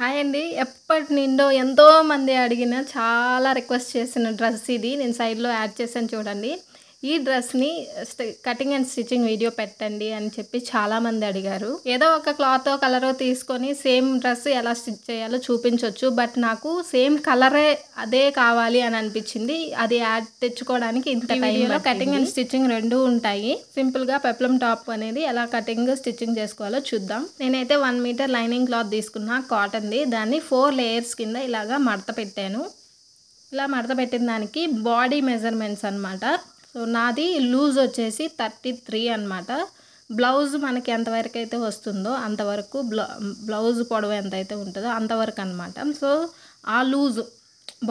Hi అండి. ఎప్పటి నుండో ఎంతో మంది అడిగిన చాలా రిక్వెస్ట్ చేసిన డ్రెస్ ఇది. నేను సైడ్‌లో యాడ్ చేశాను చూడండి. ఈ డ్రెస్‌ని కటింగ్ అండ్ స్టిచ్చింగ్ వీడియో పెట్టండి అని చెప్పి చాలామంది అడిగారు. ఏదో ఒక క్లాతో, కలరో తీసుకొని సేమ్ డ్రెస్ ఎలా స్టిచ్ చేయాలో చూపించొచ్చు. బట్ నాకు సేమ్ కలరే అదే కావాలి అని అనిపించింది. అది యాడ్ తెచ్చుకోవడానికి ఇంత టైంలో కటింగ్ అండ్ స్టిచ్చింగ్ రెండూ ఉంటాయి. సింపుల్‌గా పెప్లమ్ టాప్ అనేది ఎలా కటింగ్, స్టిచ్చింగ్ చేసుకోవాలో చూద్దాం. నేనైతే 1 మీటర్ లైనింగ్ క్లాత్ తీసుకున్నా కాటన్‌ది. దాన్ని 4 లేయర్స్ కింద ఇలాగా మడత పెట్టాను. ఇలా మడత పెట్టిన దానికి బాడీ మెజర్మెంట్స్ అనమాట. సో నాది లూజ్ వచ్చేసి 33 అనమాట. బ్లౌజ్ మనకి ఎంతవరకు అయితే వస్తుందో అంతవరకు బ్లౌజ్ పొడవు ఎంతైతే ఉంటుందో అంతవరకు అనమాట. సో ఆ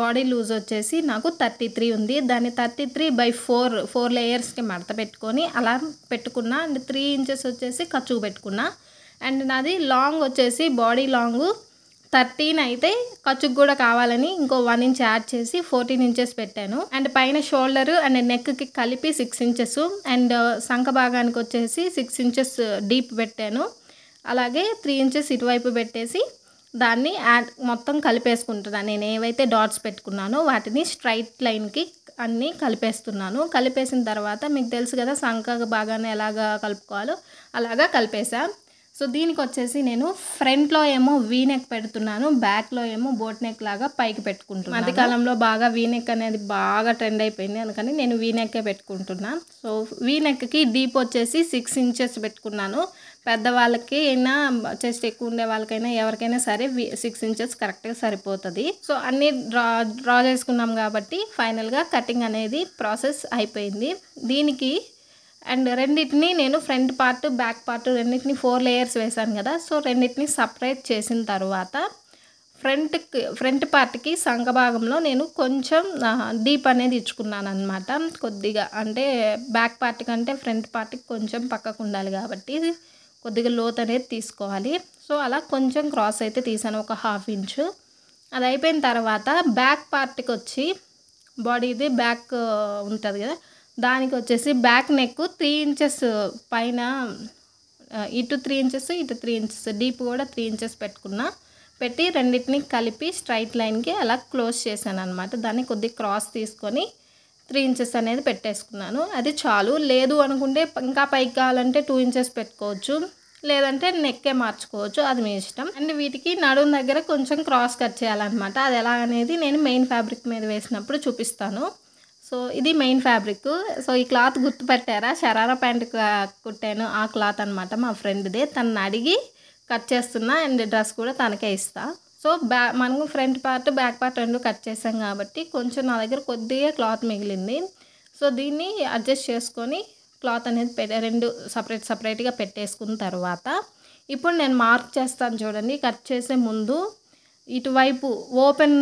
బాడీ లూజ్ వచ్చేసి నాకు 33 ఉంది. దాన్ని 33/4 లేయర్స్కి మడత పెట్టుకొని అలా పెట్టుకున్నా. అండ్ 3 ఇంచెస్ వచ్చేసి ఖర్చుకు పెట్టుకున్నా. అండ్ నాది లాంగ్ వచ్చేసి బాడీ లాంగు 13 అయితే ఖర్చుకు కూడా కావాలని ఇంకో 1 ఇంచ్ యాడ్ చేసి 14 ఇంచెస్ పెట్టాను. అండ్ పైన షోల్డర్ అండ్ నెక్కి కలిపి 6 ఇంచెస్ అండ్ సంక భాగానికి వచ్చేసి 6 ఇంచెస్ డీప్ పెట్టాను. అలాగే 3 ఇంచెస్ ఇటువైపు పెట్టేసి దాన్ని మొత్తం కలిపేసుకుంటున్నాను. నేను ఏవైతే డాట్స్ పెట్టుకున్నానో వాటిని స్ట్రైట్ లైన్కి అన్నీ కలిపేస్తున్నాను. కలిపేసిన తర్వాత మీకు తెలుసు కదా సంక భాగాన్ని ఎలాగా కలుపుకోవాలో అలాగా కలిపేసా. సో దీనికి వచ్చేసి నేను ఫ్రంట్లో ఏమో వీ నెక్ పెడుతున్నాను, బ్యాక్లో ఏమో బోట్ నెక్ లాగా పైకి పెట్టుకుంటున్నాను. మధ్యకాలంలో బాగా వీ నెక్ అనేది బాగా ట్రెండ్ అయిపోయింది, అందుకని నేను వీ నెక్కే పెట్టుకుంటున్నాను. సో వీ నెక్కి డీప్ వచ్చేసి 6 ఇంచెస్ పెట్టుకున్నాను. పెద్దవాళ్ళకి అయినా చెస్ట్ ఎక్కువ ఉండే వాళ్ళకైనా ఎవరికైనా సరే 6 ఇంచెస్ కరెక్ట్గా సరిపోతుంది. సో అన్నీ డ్రా చేసుకున్నాం కాబట్టి ఫైనల్గా కటింగ్ అనేది ప్రాసెస్ అయిపోయింది. దీనికి అండ్ రెండింటిని నేను ఫ్రంట్ పార్ట్, బ్యాక్ పార్ట్ రెండింటిని 4 లేయర్స్ వేసాను కదా. సో రెండింటిని సపరేట్ చేసిన తర్వాత ఫ్రంట్ పార్ట్కి సంక భాగంలో నేను కొంచెం డీప్ అనేది ఇచ్చుకున్నాను అనమాట. కొద్దిగా అంటే బ్యాక్ పార్ట్ కంటే ఫ్రంట్ పార్ట్కి కొంచెం పక్కకు ఉండాలి కాబట్టి కొద్దిగా లోత్ అనేది తీసుకోవాలి. సో అలా కొంచెం క్రాస్ అయితే తీసాను, ఒక 1/2 ఇంచు. అది అయిపోయిన తర్వాత బ్యాక్ పార్ట్కి వచ్చి బాడీది బ్యాక్ ఉంటుంది కదా, దానికి వచ్చేసి బ్యాక్ నెక్ 3 ఇంచెస్ పైన ఇటు 3 ఇంచెస్ ఇటు 3 ఇంచెస్ డీప్ కూడా 3 ఇంచెస్ పెట్టి రెండింటిని కలిపి స్ట్రైట్ లైన్కి అలా క్లోజ్ చేశాను అనమాట. దాన్ని కొద్దిగా క్రాస్ తీసుకొని 3 ఇంచెస్ అనేది పెట్టేసుకున్నాను. అది చాలు. లేదు అనుకుంటే ఇంకా పైకి కావాలంటే 2 ఇంచెస్ పెట్టుకోవచ్చు, లేదంటే నెక్కే మార్చుకోవచ్చు, అది మీ ఇష్టం. అండ్ వీటికి నడుం దగ్గర కొంచెం క్రాస్ కట్ చేయాలన్నమాట. అది ఎలా అనేది నేను మెయిన్ ఫ్యాబ్రిక్ మీద వేసినప్పుడు చూపిస్తాను. సో ఇది మెయిన్ ఫ్యాబ్రిక్. సో ఈ క్లాత్ గుర్తుపెట్టారా? షరారా ప్యాంట్ కుట్టాను, ఆ క్లాత్ అనమాట మా ఫ్రెండ్దే. తనని అడిగి కట్ చేస్తున్నా అండ్ డ్రెస్ కూడా తనకే ఇస్తా. సో మనము ఫ్రంట్ పార్ట్, బ్యాక్ పార్ట్ రెండు కట్ చేసాం కాబట్టి కొంచెం నా దగ్గర కొద్దిగా క్లాత్ మిగిలింది. సో దీన్ని అడ్జస్ట్ చేసుకొని క్లాత్ అనేది రెండు సపరేట్గా పెట్టేసుకున్న తర్వాత ఇప్పుడు నేను మార్క్ చేస్తాను చూడండి. కట్ చేసే ముందు ఇటువైపు ఓపెన్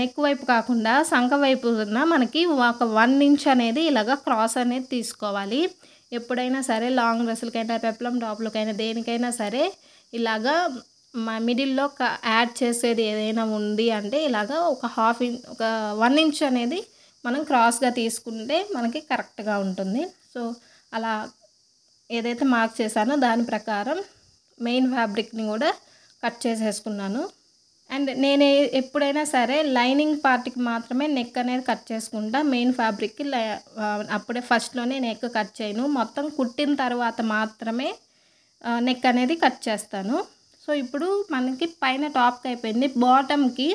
నెక్ వైపు కాకుండా సంక వైపు మనకి ఒక 1 ఇంచ్ అనేది ఇలాగ క్రాస్ అనేది తీసుకోవాలి. ఎప్పుడైనా సరే లాంగ్ డ్రెస్సులకైనా, పెప్లమ్ టాప్లకైనా, దేనికైనా సరే ఇలాగా మిడిల్లో యాడ్ చేసేది ఏదైనా ఉంది అంటే ఇలాగ ఒక 1 ఇంచ్ అనేది మనం క్రాస్గా తీసుకుంటే మనకి కరెక్ట్గా ఉంటుంది. సో అలా ఏదైతే మార్క్ చేశానో దాని ప్రకారం మెయిన్ ఫ్యాబ్రిక్ని కూడా కట్ చేసేసుకున్నాను. అండ్ నేను ఎప్పుడైనా సరే లైనింగ్ పార్ట్కి మాత్రమే నెక్ అనేది కట్ చేసుకుంటా. మెయిన్ ఫ్యాబ్రిక్కి అప్పుడే ఫస్ట్లోనే నెక్ కట్ చేయను. మొత్తం కుట్టిన తర్వాత మాత్రమే నెక్ అనేది కట్ చేస్తాను. సో ఇప్పుడు మనకి పైన టాప్కి అయిపోయింది. బాటమ్కి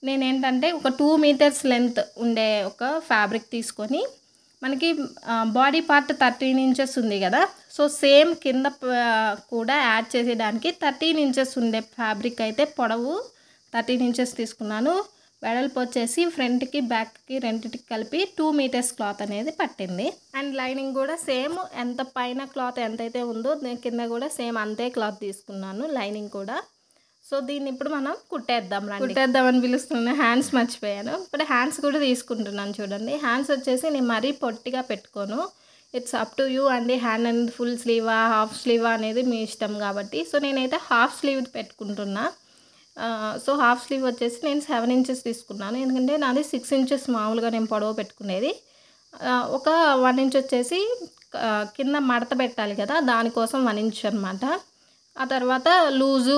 నేనేంటంటే ఒక 2 మీటర్స్ లెంత్ ఉండే ఒక ఫ్యాబ్రిక్ తీసుకొని, మనకి బాడీ పార్ట్ 13 ఇంచెస్ ఉంది కదా. సో సేమ్ కింద కూడా యాడ్ చేసేదానికి 13 ఇంచెస్ ఉండే ఫ్యాబ్రిక్ అయితే పొడవు 13 ఇంచెస్ తీసుకున్నాను. వెడల్పు వచ్చేసి ఫ్రంట్కి, బ్యాక్కి రెండింటికి కలిపి 2 మీటర్స్ క్లాత్ అనేది పట్టింది. అండ్ లైనింగ్ కూడా సేమ్ ఎంత పైన క్లాత్ ఎంతైతే ఉందో కింద కూడా సేమ్ అంతే క్లాత్ తీసుకున్నాను, లైనింగ్ కూడా. సో దీన్ని ఇప్పుడు మనం కుట్టేద్దామని పిలుస్తున్నాను. హ్యాండ్స్ మర్చిపోయాను. ఇప్పుడు హ్యాండ్స్ కూడా తీసుకుంటున్నాను చూడండి. హ్యాండ్స్ వచ్చేసి నేను మరీ పొట్టిగా పెట్టుకోను. ఇట్స్ అప్ టు యూ అండి. హ్యాండ్ అనేది ఫుల్ స్లీవా, హాఫ్ స్లీవా అనేది మీ ఇష్టం కాబట్టి. సో నేనైతే హాఫ్ స్లీవ్ పెట్టుకుంటున్నా. సో హాఫ్ స్లీవ్ వచ్చేసి నేను 7 ఇంచెస్ తీసుకున్నాను, ఎందుకంటే నాది 6 ఇంచెస్ మామూలుగా నేను పొడవు పెట్టుకునేది. ఒక 1 ఇంచ్ వచ్చేసి కింద మడత పెట్టాలి కదా, దానికోసం 1 ఇంచ్ అనమాట. ఆ తర్వాత లూజు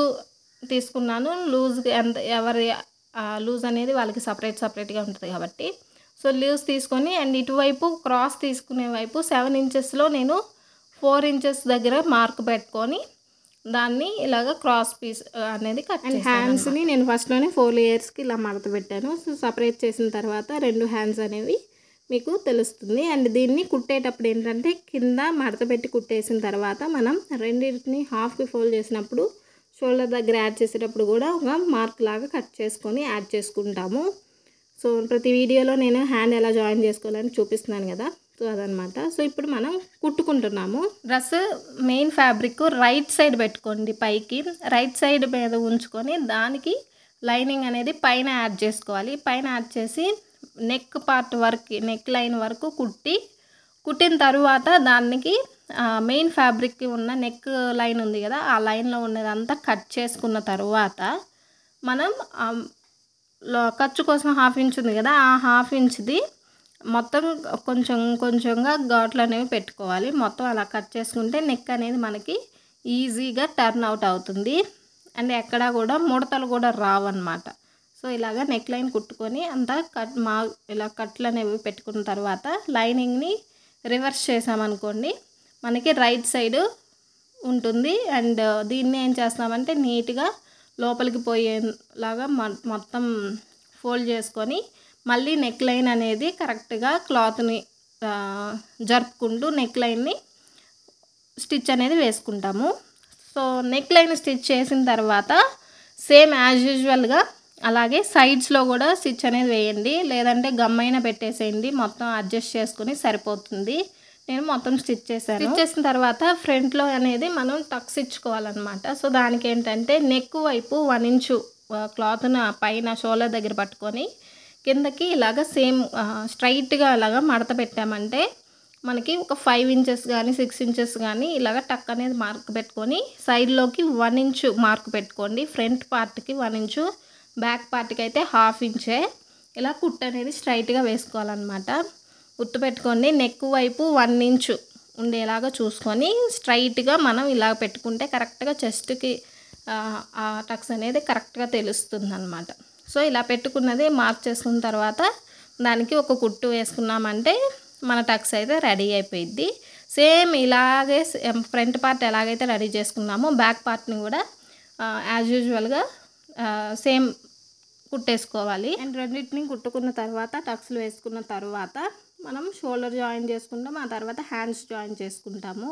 తీసుకున్నాను. లూజ్‌గా ఎంత ఎవరి లూజ్ అనేది వాళ్ళకి సెపరేట్‌గా ఉంటది కాబట్టి. సో, లూజ్ తీసుకొని అండ్ ఇటువైపు క్రాస్ తీసుకునే వైపు 7 ఇంచెస్‌లో నేను 4 ఇంచెస్ దగ్గర మార్క్ పెట్టుకొని దాన్ని ఇలాగ క్రాస్ పీస్ అనేది కట్ చేశాను. అండ్ హ్యాండ్స్‌ని నేను ఫస్ట్‌లోనే 4 లేయర్స్‌కి ఇలా మడత పెట్టాను. సో, సెపరేట్ చేసిన తర్వాత 2 హ్యాండ్స్ అనేవి మీకు తెలుస్తుంది. అండ్ దీన్ని కుట్టేటప్పుడు ఏంటంటే కింద మడత పెట్టి కుట్టేసిన తర్వాత మనం రెండింటిని హాఫ్‌కి ఫోల్డ్ చేసినప్పుడు షోల్డర్ దగ్గర యాడ్ చేసేటప్పుడు కూడా ఒక మార్క్ లాగా కట్ చేసుకొని యాడ్ చేసుకుంటాము. సో, ప్రతి వీడియోలో నేను హ్యాండ్ ఎలా జాయిన్ చేసుకోవాలని చూపిస్తున్నాను కదా. సో, అదనమాట. సో, ఇప్పుడు మనం కుట్టుకుంటున్నాము. Dress main fabric right side పెట్టుకోండి పైకి. రైట్ సైడ్ మీద ఉంచుకొని దానికి లైనింగ్ అనేది పైన యాడ్ చేసుకోవాలి. పైన యాడ్ చేసి నెక్ పార్ట్ వరకు నెక్ లైన్ వరకు కుట్టిన తరువాత దానికి మెయిన్ ఫ్యాబ్రిక్కి ఉన్న నెక్ లైన్ ఉంది కదా, ఆ లైన్లో ఉన్నదంతా కట్ చేసుకున్న తర్వాత మనం ఖర్చు కోసం 1/2 ఇంచ్ ఉంది కదా, ఆ 1/2 ఇంచ్ది మొత్తం కొంచెంగా ఘాట్లు అనేవి పెట్టుకోవాలి. మొత్తం అలా కట్ చేసుకుంటే నెక్ అనేది మనకి ఈజీగా టర్న్ అవుట్ అవుతుంది. అండ్ ఎక్కడ కూడా ముడతలు కూడా రావన్నమాట. సో, ఇలాగ నెక్ లైన్ కుట్టుకొని అంతా ఇలా కట్లు అనేవి పెట్టుకున్న తర్వాత లైనింగ్ని రివర్స్ చేసామనుకోండి మనకి రైట్ సైడ్ ఉంటుంది. అండ్ దీన్ని ఏం చేస్తామంటే నీట్గా లోపలికి పోయేలాగా మొత్తం ఫోల్డ్ చేసుకొని మళ్ళీ నెక్ లైన్ అనేది కరెక్ట్గా క్లాత్ని జరుపుకుంటూ నెక్ లైన్ని స్టిచ్ అనేది వేసుకుంటాము. సో, నెక్ లైన్ స్టిచ్ చేసిన తర్వాత సేమ్ యాజ్ యూజువల్గా అలాగే సైడ్స్లో కూడా స్టిచ్ అనేది వేయండి. లేదంటే గమ్మైనా పెట్టేసేయండి, మొత్తం అడ్జస్ట్ చేసుకుని సరిపోతుంది. నేను మొత్తం స్టిచ్ చేశాను. స్టిచ్ చేసిన తర్వాత ఫ్రంట్లో అనేది మనం టక్స్ ఇచ్చుకోవాలన్నమాట. సో, దానికి ఏంటంటే నెక్ వైపు 1 ఇంచు క్లాత్ను పైన షోల్డర్ దగ్గర పట్టుకొని కిందకి ఇలాగ సేమ్ స్ట్రైట్గా అలాగా మడత పెట్టామంటే మనకి ఒక 5 ఇంచెస్ కానీ 6 ఇంచెస్ కానీ ఇలాగ టక్ అనేది మార్క్ పెట్టుకొని సైడ్లోకి 1 ఇంచు మార్క్ పెట్టుకోండి. ఫ్రంట్ పార్ట్కి 1 ఇంచు, బ్యాక్ పార్ట్కి అయితే 1/2 ఇంచే. ఇలా కుట్టు అనేది స్ట్రైట్గా వేసుకోవాలన్నమాట. కుట్టు పెట్టుకోండి. నెక్ వైపు 1 ఇంచు ఉండేలాగా చూసుకొని స్ట్రైట్గా మనం ఇలా పెట్టుకుంటే కరెక్ట్గా చెస్ట్కి ఆ టక్స్ అనేది కరెక్ట్గా తెలుస్తుంది అన్నమాట. సో, ఇలా పెట్టుకున్నది మార్క్ చేసుకున్న తర్వాత దానికి ఒక కుట్టు వేసుకున్నామంటే మన టక్స్ అయితే రెడీ అయిపోయిద్ది. సేమ్ ఇలాగే ఫ్రంట్ పార్ట్ ఎలాగైతే రెడీ చేసుకున్నామో బ్యాక్ పార్ట్ని కూడా యాజ్ యూజువల్గా సేమ్ కుట్టేసుకోవాలి. అండ్ రెండింటిని కుట్టుకున్న తర్వాత టక్స్లు వేసుకున్న తర్వాత మనం షోల్డర్ జాయిన్ చేసుకుంటాం, ఆ తర్వాత హ్యాండ్స్ జాయిన్ చేసుకుంటాము.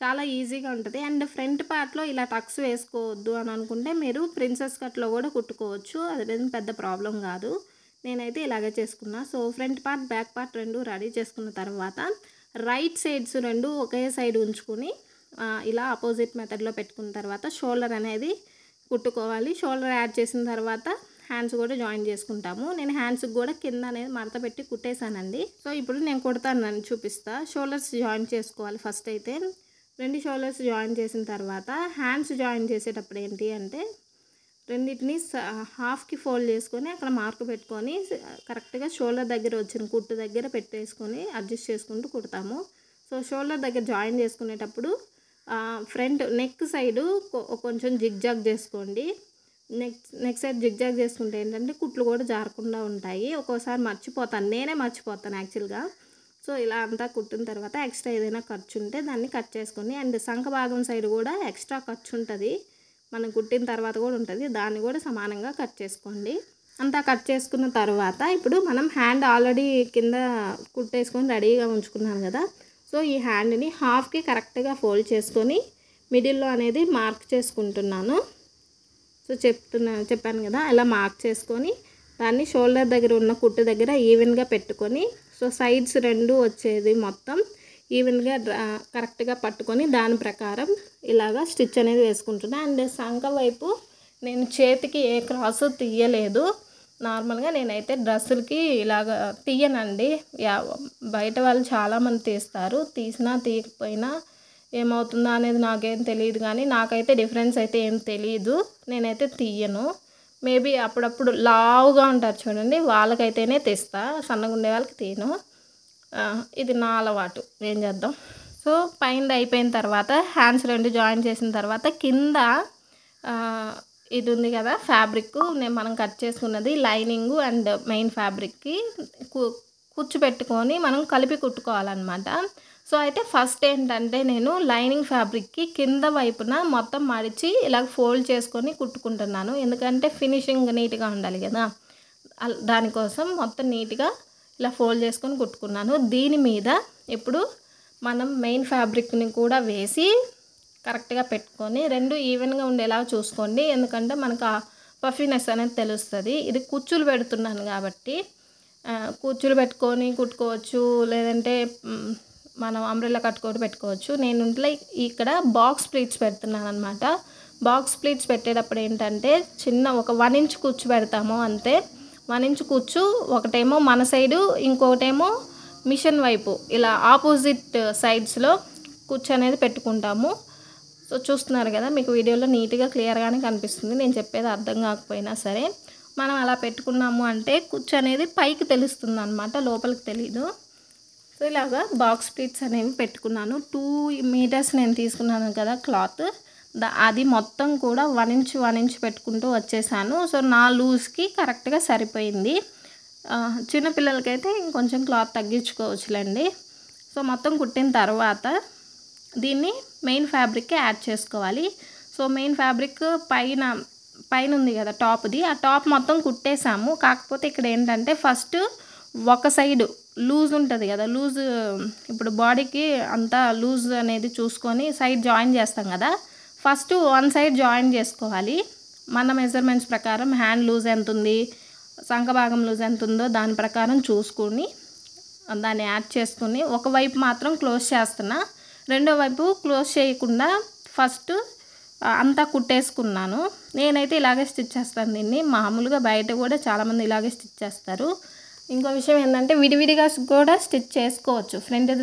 చాలా ఈజీగా ఉంటుంది. అండ్ ఫ్రంట్ పార్ట్లో ఇలా టక్స్ వేసుకోవద్దు అని అనుకుంటే మీరు ప్రిన్సెస్ కట్లో కూడా కుట్టుకోవచ్చు, అది పెద్ద ప్రాబ్లం కాదు. నేనైతే ఇలాగే చేసుకున్నా. So, front part back part రెండు రెడీ చేసుకున్న తర్వాత రైట్ సైడ్స్ రెండు ఒకే సైడ్ ఉంచుకొని ఇలా ఆపోజిట్ మెథడ్లో పెట్టుకున్న తర్వాత షోల్డర్ అనేది కుట్టుకోవాలి. షోల్డర్ యాడ్ చేసిన తర్వాత హ్యాండ్స్ కూడా జాయిన్ చేసుకుంటాము. నేను హ్యాండ్స్కి కూడా కింద అనేది మడత పెట్టి కుట్టేశానండి. సో, ఇప్పుడు నేను కుడతాను చూపిస్తా. షోల్డర్స్ జాయిన్ చేసుకోవాలి. ఫస్ట్ అయితే 2 షోల్డర్స్ జాయిన్ చేసిన తర్వాత హ్యాండ్స్ జాయిన్ చేసేటప్పుడు ఏంటి అంటే రెండింటిని హాఫ్కి ఫోల్డ్ చేసుకొని అక్కడ మార్క్ పెట్టుకొని కరెక్ట్గా షోల్డర్ దగ్గర వచ్చిన కుట్టు దగ్గర పెట్టేసుకొని అడ్జస్ట్ చేసుకుంటూ కుడతాము. సో, షోల్డర్ దగ్గర జాయిన్ చేసుకునేటప్పుడు ఫ్రంట్ నెక్ సైడు కొంచెం జిగ్జాగ్ చేసుకోండి. నెక్ సైడ్ జిగ్జాగ్ చేసుకుంటే ఏంటంటే కుట్లు కూడా జారకుండా ఉంటాయి. ఒక్కోసారి నేనే మర్చిపోతాను యాక్చువల్గా. సో, ఇలా అంతా కుట్టిన తర్వాత ఎక్స్ట్రా ఏదైనా ఖర్చు ఉంటే దాన్ని కట్ చేసుకొని అండ్ సంఖ భాగం సైడ్ కూడా ఎక్స్ట్రా ఖర్చు ఉంటుంది, మనం కుట్టిన తర్వాత కూడా ఉంటుంది, దాన్ని కూడా సమానంగా కట్ చేసుకోండి. అంతా కట్ చేసుకున్న తర్వాత ఇప్పుడు మనం హ్యాండ్ ఆల్రెడీ కింద కుట్టేసుకొని రెడీగా ఉంచుకున్నాను కదా. సో, ఈ హ్యాండ్ని హాఫ్కి కరెక్ట్గా ఫోల్డ్ చేసుకొని మిడిల్లో అనేది మార్క్ చేసుకుంటున్నాను. సో, చెప్పాను కదా, ఇలా మార్క్ చేసుకొని దాన్ని షోల్డర్ దగ్గర ఉన్న కుట్టు దగ్గర ఈవెన్గా పెట్టుకొని సో, సైడ్స్ రెండు వచ్చేది మొత్తం ఈవెన్గా కరెక్ట్గా పట్టుకొని దాని ప్రకారం ఇలాగా స్టిచ్ అనేది వేసుకుంటున్నాను. అండ్ సంఖ వైపు నేను చేతికి ఏ క్రాస్ తీయలేదు. నార్మల్గా నేనైతే డ్రెస్సులకి ఇలాగ తీయనండి. బయట వాళ్ళు చాలామంది తీస్తారు. తీసినా తీయకపోయినా ఏమవుతుందో అనేది నాకేం తెలియదు, కానీ నాకైతే డిఫరెన్స్ అయితే ఏం తెలియదు. నేనైతే తీయను. మేబీ అప్పుడప్పుడు లావుగా ఉంటారు చూడండి, వాళ్ళకైతేనే తీస్తా, సన్నగా ఉండే వాళ్ళకి తీయను. ఇది నా అలవాటు, ఏం చేద్దాం. సో, పైన అయిపోయిన తర్వాత హ్యాండ్స్ రెండు జాయిన్ చేసిన తర్వాత కింద ఇది ఉంది కదా ఫ్యాబ్రిక్ మనం కట్ చేసుకున్నది లైనింగ్ అండ్ మెయిన్ ఫ్యాబ్రిక్కి కూర్చోబెట్టుకొని మనం కలిపి కుట్టుకోవాలన్నమాట. సో అయితే ఫస్ట్ ఏంటంటే నేను లైనింగ్ ఫ్యాబ్రిక్కి కింద వైపున మొత్తం మడిచి ఇలా ఫోల్డ్ చేసుకొని కుట్టుకుంటున్నాను. ఎందుకంటే ఫినిషింగ్ నీట్గా ఉండాలి కదా, దానికోసం మొత్తం నీట్గా ఇలా ఫోల్డ్ చేసుకొని కుట్టుకున్నాను. దీని మీద ఇప్పుడు మనం మెయిన్ ఫ్యాబ్రిక్ని కూడా వేసి కరెక్ట్గా పెట్టుకొని రెండు ఈవెన్గా ఉండేలా చూసుకోండి. ఎందుకంటే మనకు ఆ పఫీనెస్ అనేది తెలుస్తుంది. ఇది కుచ్చులు పెడుతున్నాను కాబట్టి కుచ్చులు పెట్టుకొని కుట్టుకోవచ్చు, లేదంటే మనం అంబ్రెల్లా కట్టుకొని పెట్టుకోవచ్చు. నేను ఇంట్లో ఇక్కడ బాక్స్ ప్లీట్స్ పెడుతున్నాను అనమాట. బాక్స్ ప్లీట్స్ పెట్టేటప్పుడు ఏంటంటే చిన్న ఒక 1 ఇంచ్ కుచ్చు పెడతాము అంతే. 1 ఇంచ్ కుచ్చు ఒకటేమో మన సైడు, ఇంకొకటేమో మిషన్ వైపు, ఇలా ఆపోజిట్ సైడ్స్లో కుచ్చు అనేది పెట్టుకుంటాము. సో చూస్తున్నారు కదా, మీకు వీడియోలో నీట్గా క్లియర్గానే కనిపిస్తుంది. నేను చెప్పేది అర్థం కాకపోయినా సరే మనం అలా పెట్టుకున్నాము అంటే కుచ్చు అనేది పైకి తెలుస్తుంది అనమాట, లోపలికి తెలీదు. సో ఇలాగా బాక్స్ ప్లీట్స్ అనేవి పెట్టుకున్నాను. 2 మీటర్స్ నేను తీసుకున్నాను కదా క్లాత్, అది మొత్తం కూడా 1 ఇంచ్ పెట్టుకుంటూ వచ్చేసాను. సో నా లూజ్కి కరెక్ట్గా సరిపోయింది. చిన్నపిల్లలకైతే ఇంకొంచెం క్లాత్ తగ్గించుకోవచ్చులేండి. సో మొత్తం కుట్టిన తర్వాత దీన్ని మెయిన్ ఫ్యాబ్రిక్కి యాడ్ చేసుకోవాలి. సో మెయిన్ ఫ్యాబ్రిక్ పైన ఉంది కదా టాప్ది, ఆ టాప్ మొత్తం కుట్టేసాము. కాకపోతే ఇక్కడ ఏంటంటే ఫస్ట్ ఒక సైడు లూజ్ ఉంటుంది కదా, లూజ్ ఇప్పుడు బాడీకి అంతా లూజ్ అనేది చూసుకొని సైడ్ జాయిన్ చేస్తాం కదా, ఫస్ట్ 1 సైడ్ జాయిన్ చేసుకోవాలి. మన మెజర్మెంట్స్ ప్రకారం హ్యాండ్ లూజ్ ఎంత ఉంది, సంఖభాగం లూజ్ ఎంత ఉందో దాని ప్రకారం చూసుకొని దాన్ని యాడ్ చేసుకుని ఒకవైపు మాత్రం క్లోజ్ చేస్తున్నా, రెండో వైపు క్లోజ్ చేయకుండా ఫస్ట్ అంతా కుట్టేసుకున్నాను. నేనైతే ఇలాగే స్టిచ్ చేస్తాను దీన్ని. మామూలుగా బయట కూడా చాలామంది ఇలాగే స్టిచ్ చేస్తారు. ఇంకో విషయం ఏంటంటే విడివిడిగా కూడా స్టిచ్ చేసుకోవచ్చు.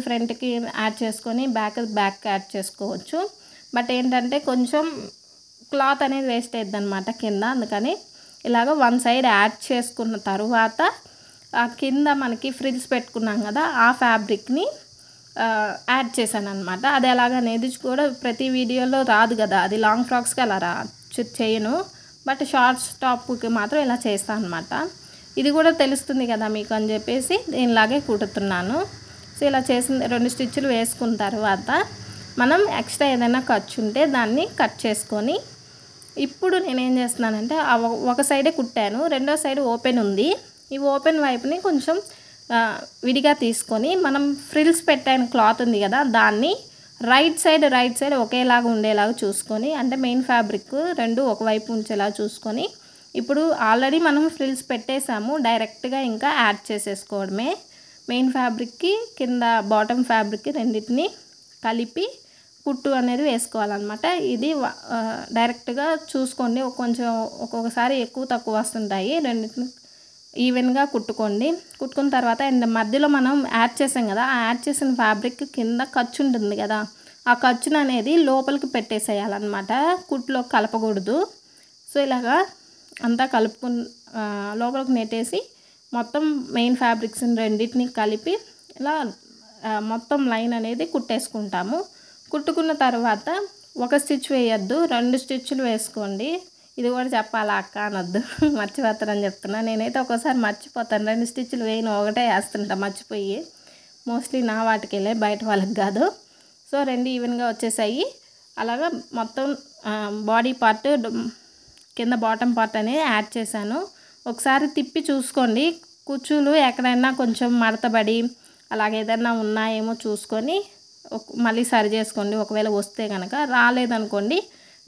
ఫ్రంట్కి యాడ్ చేసుకొని బ్యాక్ యాడ్ చేసుకోవచ్చు. బట్ ఏంటంటే కొంచెం క్లాత్ అనేది వేస్ట్ అవుతుంది అనమాట కింద. అందుకని ఇలాగ 1 సైడ్ యాడ్ చేసుకున్న తర్వాత ఆ కింద మనకి ఫ్రిల్స్ పెట్టుకున్నాం కదా, ఆ ఫ్యాబ్రిక్ని యాడ్ చేశాను అనమాట. అది ఎలాగనేది కూడా ప్రతి వీడియోలో రాదు కదా, అది లాంగ్ ఫ్రాక్స్కి అలా చేయను, బట్ షార్ట్స్ టాప్కి మాత్రం ఇలా చేస్తాను అనమాట. ఇది కూడా తెలుస్తుంది కదా మీకు అని చెప్పేసి దీనిలాగే కుడుతున్నాను. సో ఇలా చేసిన 2 స్టిచ్లు వేసుకున్న తర్వాత మనం ఎక్స్ట్రా ఏదైనా ఖర్చు ఉంటే దాన్ని కట్ చేసుకొని, ఇప్పుడు నేనేం చేస్తున్నానంటే ఒక సైడే కుట్టాను, రెండో సైడ్ ఓపెన్ ఉంది. ఈ ఓపెన్ వైపుని కొంచెం విడిగా తీసుకొని మనం ఫ్రిల్స్ పెట్టిన క్లాత్ ఉంది కదా దాన్ని రైట్ సైడ్ ఒకేలాగా ఉండేలాగా చూసుకొని, అంటే మెయిన్ ఫ్యాబ్రిక్ రెండు ఒకవైపు ఉంచేలా చూసుకొని, ఇప్పుడు ఆల్రెడీ మనం ఫ్రిల్స్ పెట్టేసాము, డైరెక్ట్గా ఇంకా యాడ్ చేసేసుకోవడమే. మెయిన్ ఫ్యాబ్రిక్కి కింద బాటమ్ ఫ్యాబ్రిక్కి రెండింటిని కలిపి కుట్టు అనేది వేసుకోవాలన్నమాట. ఇది డైరెక్ట్గా చూసుకోండి, కొంచెం ఒక్కొక్కసారి ఎక్కువ తక్కువ వస్తుంటాయి. రెండింటిని ఈవెన్గా కుట్టుకోండి. కుట్టుకున్న తర్వాత అండ్ మధ్యలో మనం యాడ్ చేసాం కదా, ఆ యాడ్ చేసిన ఫ్యాబ్రిక్ కింద ఖర్చు ఉంటుంది కదా, ఆ ఖర్చును అనేది లోపలికి పెట్టేసేయాలన్నమాట, కుట్లో కలపకూడదు. సో ఇలాగా అంతా కలుపుకుని లోపలికి నెట్టేసి మొత్తం మెయిన్ ఫ్యాబ్రిక్స్ని రెండింటిని కలిపి ఇలా మొత్తం లైన్ అనేది కుట్టేసుకుంటాము. కుట్టుకున్న తర్వాత ఒక స్టిచ్ వేయద్దు, 2 స్టిచ్లు వేసుకోండి. ఇది కూడా చెప్పాలా అక్క అనొద్దు, మర్చిపోతానని చెప్తున్నా. నేనైతే ఒక్కోసారి మర్చిపోతాను, 2 స్టిచ్లు వేయను, ఒకటే వేస్తుంటా మర్చిపోయి. మోస్ట్లీ నా వాటికి వెళ్ళే, బయట వాళ్ళకి కాదు. సో 2 ఈవెన్గా వచ్చేసాయి. అలాగా మొత్తం బాడీ పార్ట్ కింద బాటమ్ పార్ట్ అనేది యాడ్ చేశాను. ఒకసారి తిప్పి చూసుకోండి, కుచ్చులు ఎక్కడైనా కొంచెం మడతబడి అలాగే ఏదైనా ఉన్నాయేమో చూసుకొని మళ్ళీ సరి చేసుకోండి. ఒకవేళ వస్తే కనుక, రాలేదనుకోండి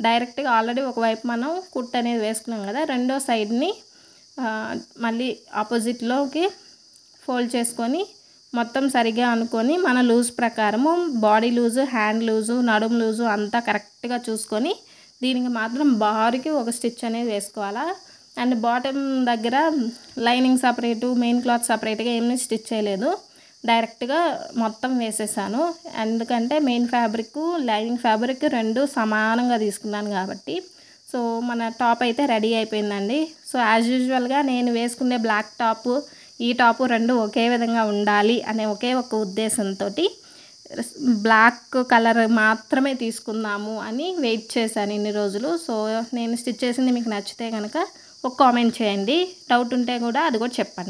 డైరెక్ట్గా ఆల్రెడీ ఒకవైపు మనం కుట్ అనేది వేసుకున్నాం కదా, రెండో సైడ్ని మళ్ళీ ఆపోజిట్లోకి ఫోల్డ్ చేసుకొని మొత్తం సరిగా అనుకొని మన లూజ్ ప్రకారము బాడీ లూజు, హ్యాండ్ లూజు, నడుము లూజు అంతా కరెక్ట్గా చూసుకొని దీనికి మాత్రం బారుకి ఒక స్టిచ్ అనేది వేసుకోవాలా. అండ్ బాటమ్ దగ్గర లైనింగ్ సపరేటు, మెయిన్ క్లాత్ సపరేట్గా ఏమీ స్టిచ్ చేయలేదు, డైరెక్ట్గా మొత్తం వేసేసాను. ఎందుకంటే మెయిన్ ఫ్యాబ్రిక్ లైనింగ్ ఫ్యాబ్రిక్ 2 సమానంగా తీసుకున్నాను కాబట్టి. సో మన టాప్ అయితే రెడీ అయిపోయిందండి. సో యాజ్ యూజువల్గా నేను వేసుకునే బ్లాక్ టాపు, ఈ టాపు 2 ఒకే విధంగా ఉండాలి అనే ఒకే ఒక ఉద్దేశంతో బ్లాక్ కలర్ మాత్రమే తీసుకుందాము అని వెయిట్ చేశాను ఇన్ని రోజులు. సో నేను స్టిచ్ చేసింది మీకు నచ్చితే కనుక ఒక కామెంట్ చేయండి. డౌట్ ఉంటే కూడా అది కూడా చెప్పండి.